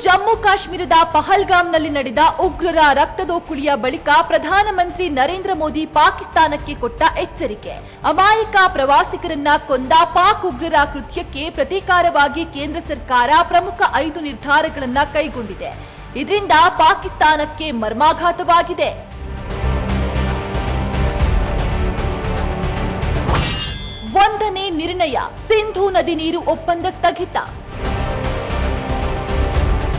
ಜಮ್ಮು ಕಾಶ್ಮೀರದ ಪಹಲ್ಗಾಮ್ನಲ್ಲಿ ನಡೆದ ಉಗ್ರರ ರಕ್ತದೋಕುಳಿಯ ಬಳಿಕ ಪ್ರಧಾನಮಂತ್ರಿ ನರೇಂದ್ರ ಮೋದಿ ಪಾಕಿಸ್ತಾನಕ್ಕೆ ಕೊಟ್ಟ ಎಚ್ಚರಿಕೆ. ಅಮಾಯಕ ಪ್ರವಾಸಿಗರನ್ನ ಕೊಂದ ಪಾಕ್ ಉಗ್ರರ ಕೃತ್ಯಕ್ಕೆ ಪ್ರತೀಕಾರವಾಗಿ ಕೇಂದ್ರ ಸರ್ಕಾರ ಪ್ರಮುಖ 5 ನಿರ್ಧಾರಗಳನ್ನ ಕೈಗೊಂಡಿದೆ. ಇದರಿಂದ ಪಾಕಿಸ್ತಾನಕ್ಕೆ ಮರ್ಮಾಘಾತವಾಗಿದೆ. ಒಂದನೇ ನಿರ್ಣಯ, ಸಿಂಧೂ ನದಿ ನೀರು ಒಪ್ಪಂದ ಸ್ಥಗಿತ.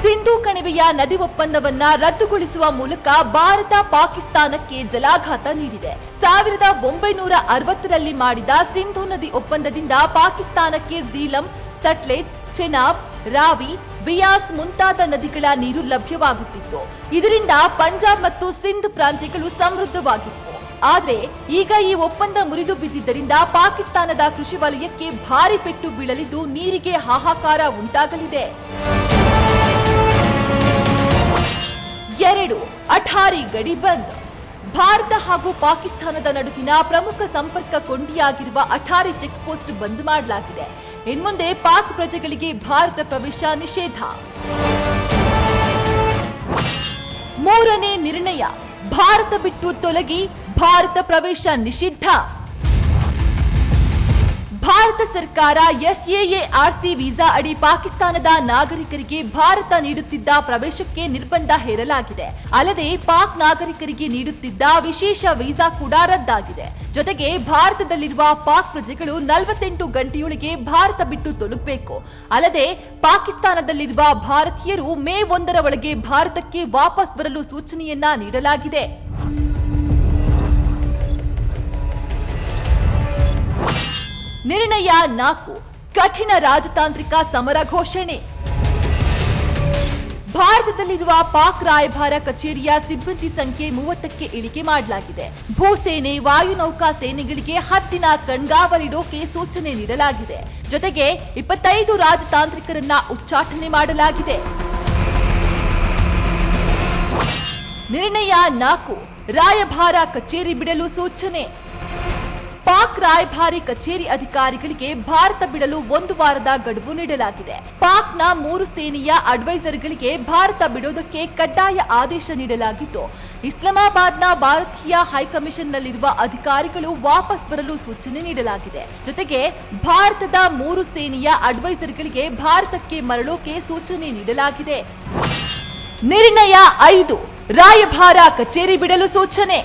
ಸಿಂಧೂ ಕಣಿವೆಯ ನದಿ ಒಪ್ಪಂದವನ್ನ ರದ್ದುಗೊಳಿಸುವ ಮೂಲಕ ಭಾರತ ಪಾಕಿಸ್ತಾನಕ್ಕೆ ಜಲಾಘಾತ ನೀಡಿದೆ. 1960ರಲ್ಲಿ ಮಾಡಿದ ಸಿಂಧೂ ನದಿ ಒಪ್ಪಂದದಿಂದ ಪಾಕಿಸ್ತಾನಕ್ಕೆ ಝೀಲಂ, ಸಟ್ಲೆಜ್, ಚೆನಾಬ್, ರಾವಿ, ಬಿಯಾಸ್ ಮುಂತಾದ ನದಿಗಳ ನೀರು ಲಭ್ಯವಾಗುತ್ತಿತ್ತು. ಇದರಿಂದ ಪಂಜಾಬ್ ಮತ್ತು ಸಿಂಧ್ ಪ್ರಾಂತ್ಯಗಳು ಸಮೃದ್ಧವಾಗಿತ್ತು. ಆದರೆ ಈಗ ಈ ಒಪ್ಪಂದ ಮುರಿದು ಬಿದ್ದಿದ್ದರಿಂದ ಪಾಕಿಸ್ತಾನದ ಕೃಷಿ ವಲಯಕ್ಕೆ ಭಾರಿ ಪೆಟ್ಟು ಬೀಳಲಿದ್ದು ನೀರಿಗೆ ಹಾಹಾಕಾರ ಉಂಟಾಗಲಿದೆ. 2. ಅಠಾರಿ ಗಡಿ ಬಂದ್. ಭಾರತ ಹಾಗೂ ಪಾಕಿಸ್ತಾನದ ನಡುವಿನ ಪ್ರಮುಖ ಸಂಪರ್ಕ ಕೊಂಡಿಯಾಗಿರುವ ಅಠಾರಿ ಚೆಕ್ ಪೋಸ್ಟ್ ಬಂದ್ ಮಾಡಲಾಗಿದೆ. ಇನ್ಮುಂದೆ ಪಾಕ್ ಪ್ರಜೆಗಳಿಗೆ ಭಾರತ ಪ್ರವೇಶ ನಿಷೇಧ. 3ನೇ ನಿರ್ಣಯ, ಭಾರತ ಬಿಟ್ಟು ತೊಲಗಿ, ಭಾರತ ಪ್ರವೇಶ ನಿಷಿದ್ಧ. ಭಾರತ ಸರ್ಕಾರ SAARC ವೀಸಾ ಅಡಿ ಪಾಕಿಸ್ತಾನದ ನಾಗರಿಕರಿಗೆ ಭಾರತ ನೀಡುತ್ತಿದ್ದ ಪ್ರವೇಶಕ್ಕೆ ನಿರ್ಬಂಧ ಹೇರಲಾಗಿದೆ. ಅಲ್ಲದೆ ಪಾಕ್ ನಾಗರಿಕರಿಗೆ ನೀಡುತ್ತಿದ್ದ ವಿಶೇಷ ವೀಸಾ ಕೂಡ ರದ್ದಾಗಿದೆ. ಜೊತೆಗೆ ಭಾರತದಲ್ಲಿರುವ ಪಾಕ್ ಪ್ರಜೆಗಳು 48 ಗಂಟೆಯೊಳಗೆ ಭಾರತ ಬಿಟ್ಟು ತೊಲಗಬೇಕು. ಅಲ್ಲದೆ ಪಾಕಿಸ್ತಾನದಲ್ಲಿರುವ ಭಾರತೀಯರು ಮೇ 1ರ ಒಳಗೆ ಭಾರತಕ್ಕೆ ವಾಪಸ್ ಬರಲು ಸೂಚನೆಯನ್ನ ನೀಡಲಾಗಿದೆ. ನಿರ್ಣಯ 4, ಕಠಿಣ ರಾಜತಾಂತ್ರಿಕ ಸಮರ ಘೋಷಣೆ. ಭಾರತದಲ್ಲಿರುವ ಪಾಕ್ ರಾಯಭಾರ ಕಚೇರಿಯ ಸಿಬ್ಬಂದಿ ಸಂಖ್ಯೆ 30ಕ್ಕೆ ಇಳಿಕೆ ಮಾಡಲಾಗಿದೆ. ಭೂಸೇನೆ, ವಾಯುನೌಕಾ ಸೇನೆಗಳಿಗೆ ಹದ್ದಿನ ಕಣ್ಗಾವಲಿಡೋಕೆ ಸೂಚನೆ ನೀಡಲಾಗಿದೆ. ಜೊತೆಗೆ 25 ರಾಜತಾಂತ್ರಿಕರನ್ನ ಉಚ್ಚಾಟನೆ ಮಾಡಲಾಗಿದೆ. ನಿರ್ಣಯ 4, ರಾಯಭಾರ ಕಚೇರಿ ಬಿಡಲು ಸೂಚನೆ. ಪಾಕ್ ರಾಯಭಾರಿ ಕಚೇರಿ ಅಧಿಕಾರಿಗಳಿಗೆ ಭಾರತ ಬಿಡಲು 1 ವಾರದ ಗಡುವು ನೀಡಲಾಗಿದೆ. ಪಾಕ್ನ 3 ಸೇನೆಯ ಅಡ್ವೈಸರ್ಗಳಿಗೆ ಭಾರತ ಬಿಡೋದಕ್ಕೆ ಕಡ್ಡಾಯ ಆದೇಶ ನೀಡಲಾಗಿದ್ದು, ಇಸ್ಲಾಮಾಬಾದ್ನ ಭಾರತೀಯ ಹೈಕಮಿಷನ್ನಲ್ಲಿರುವ ಅಧಿಕಾರಿಗಳು ವಾಪಸ್ ಬರಲು ಸೂಚನೆ ನೀಡಲಾಗಿದೆ. ಜೊತೆಗೆ ಭಾರತದ 3 ಸೇನೆಯ ಅಡ್ವೈಸರ್ಗಳಿಗೆ ಭಾರತಕ್ಕೆ ಮರಳೋಕೆ ಸೂಚನೆ ನೀಡಲಾಗಿದೆ. ನಿರ್ಣಯ 5, ರಾಯಭಾರ ಕಚೇರಿ ಬಿಡಲು ಸೂಚನೆ.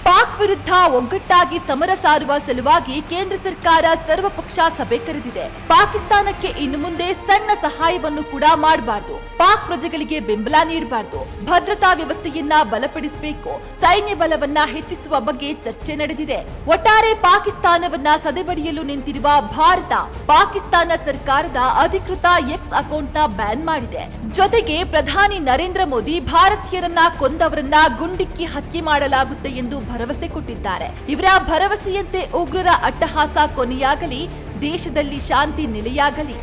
ಪಾಕ್ ವಿರುದ್ಧ ಒಗ್ಗಟ್ಟಾಗಿ ಸಮರ ಸಾರುವ ಸಲುವಾಗಿ ಕೇಂದ್ರ ಸರ್ಕಾರ ಸರ್ವಪಕ್ಷ ಸಭೆ ಕರೆದಿದೆ. ಪಾಕಿಸ್ತಾನಕ್ಕೆ ಇನ್ನು ಮುಂದೆ ಸಣ್ಣ ಸಹಾಯವನ್ನು ಕೂಡ ಮಾಡಬಾರದು. ಪಾಕ್ ಪ್ರಜೆಗಳಿಗೆ ಬೆಂಬಲ ನೀಡಬಾರದು. ಭದ್ರತಾ ವ್ಯವಸ್ಥೆಯನ್ನ ಬಲಪಡಿಸಬೇಕು. ಸೈನ್ಯ ಬಲವನ್ನ ಹೆಚ್ಚಿಸುವ ಬಗ್ಗೆ ಚರ್ಚೆ ನಡೆದಿದೆ. ಒಟ್ಟಾರೆ ಪಾಕಿಸ್ತಾನವನ್ನ ಸದೆಬಡಿಯಲು ನಿಂತಿರುವ ಭಾರತ ಪಾಕಿಸ್ತಾನ ಸರ್ಕಾರದ ಅಧಿಕೃತ ಎಕ್ಸ್ ಅಕೌಂಟ್ನ ಬ್ಯಾನ್ ಮಾಡಿದೆ. ಜೊತೆಗೆ ಪ್ರಧಾನಿ ನರೇಂದ್ರ ಮೋದಿ ಭಾರತೀಯರನ್ನ ಕೊಂದವರನ್ನ ಗುಂಡಿಕ್ಕಿ ಹತ್ಯೆ ಮಾಡಲಾಗುತ್ತೆ ಎಂದು ಭರವಸೆ ಕೊಟ್ಟಿದ್ದಾರೆ. ಇವರ ಭರವಸೆಯಂತೆ ಉಗ್ರರ ಅಟ್ಟಹಾಸ ಕೊನೆಯಾಗಲಿ, ದೇಶದಲ್ಲಿ ಶಾಂತಿ ನೆಲೆಯಾಗಲಿ.